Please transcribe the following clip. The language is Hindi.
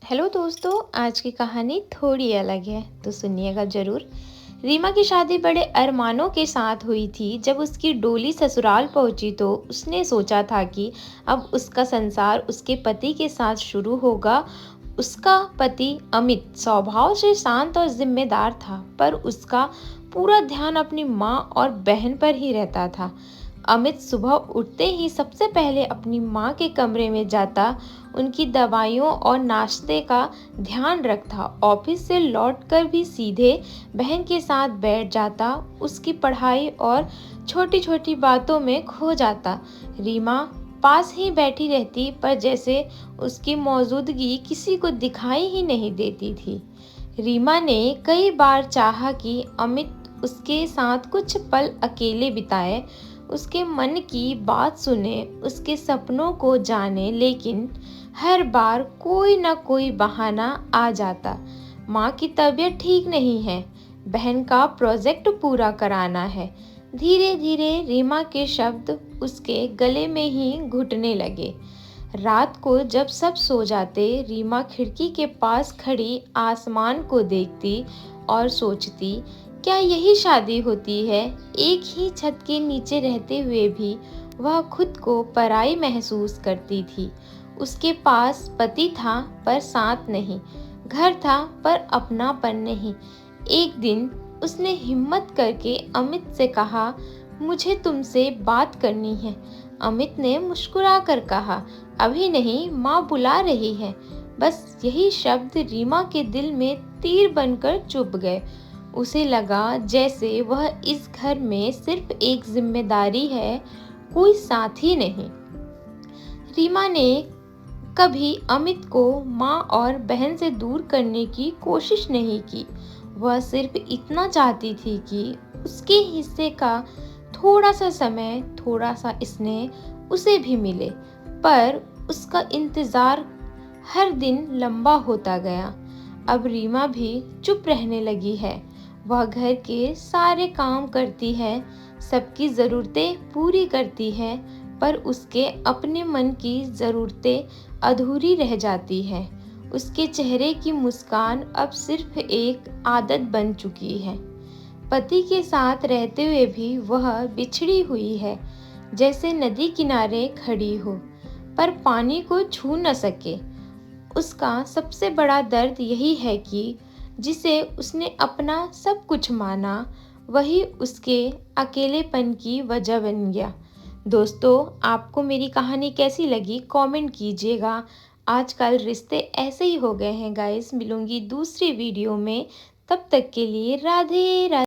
हेलो दोस्तों, आज की कहानी थोड़ी अलग है तो सुनिएगा ज़रूर। रीमा की शादी बड़े अरमानों के साथ हुई थी। जब उसकी डोली ससुराल पहुंची तो उसने सोचा था कि अब उसका संसार उसके पति के साथ शुरू होगा। उसका पति अमित स्वभाव से शांत और जिम्मेदार था, पर उसका पूरा ध्यान अपनी माँ और बहन पर ही रहता था। अमित सुबह उठते ही सबसे पहले अपनी माँ के कमरे में जाता, उनकी दवाइयों और नाश्ते का ध्यान रखता। ऑफिस से लौटकर भी सीधे बहन के साथ बैठ जाता, उसकी पढ़ाई और छोटी छोटी बातों में खो जाता। रीमा पास ही बैठी रहती, पर जैसे उसकी मौजूदगी किसी को दिखाई ही नहीं देती थी। रीमा ने कई बार चाहा कि अमित उसके साथ कुछ पल अकेले बिताए, उसके मन की बात सुने, उसके सपनों को जाने, लेकिन हर बार कोई न कोई बहाना आ जाता। माँ की तबीयत ठीक नहीं है, बहन का प्रोजेक्ट पूरा कराना है। धीरे धीरे रीमा के शब्द उसके गले में ही घुटने लगे। रात को जब सब सो जाते, रीमा खिड़की के पास खड़ी आसमान को देखती और सोचती, क्या यही शादी होती है? एक ही छत के नीचे रहते हुए भी वह खुद को पराई महसूस करती थी। उसके पास पति था पर साथ नहीं, घर था पर अपनापन नहीं। एक दिन उसने हिम्मत करके अमित से कहा, मुझे तुमसे बात करनी है। अमित ने मुस्कुराकर कहा, अभी नहीं, माँ बुला रही है। बस यही शब्द रीमा के दिल में तीर बनकर चुभ गए। उसे लगा जैसे वह इस घर में सिर्फ एक जिम्मेदारी है, कोई साथी नहीं। रीमा ने कभी अमित को माँ और बहन से दूर करने की कोशिश नहीं की। वह सिर्फ इतना चाहती थी कि उसके हिस्से का थोड़ा सा समय, थोड़ा सा स्नेह उसे भी मिले। पर उसका इंतजार हर दिन लंबा होता गया। अब रीमा भी चुप रहने लगी है। वह घर के सारे काम करती है, सबकी ज़रूरतें पूरी करती है, पर उसके अपने मन की ज़रूरतें अधूरी रह जाती है। उसके चेहरे की मुस्कान अब सिर्फ एक आदत बन चुकी है। पति के साथ रहते हुए भी वह बिछड़ी हुई है, जैसे नदी किनारे खड़ी हो पर पानी को छू न सके। उसका सबसे बड़ा दर्द यही है कि जिसे उसने अपना सब कुछ माना, वही उसके अकेलेपन की वजह बन गया। दोस्तों, आपको मेरी कहानी कैसी लगी कमेंट कीजिएगा। आजकल रिश्ते ऐसे ही हो गए हैं गाइस। मिलूंगी दूसरी वीडियो में, तब तक के लिए राधे राधे।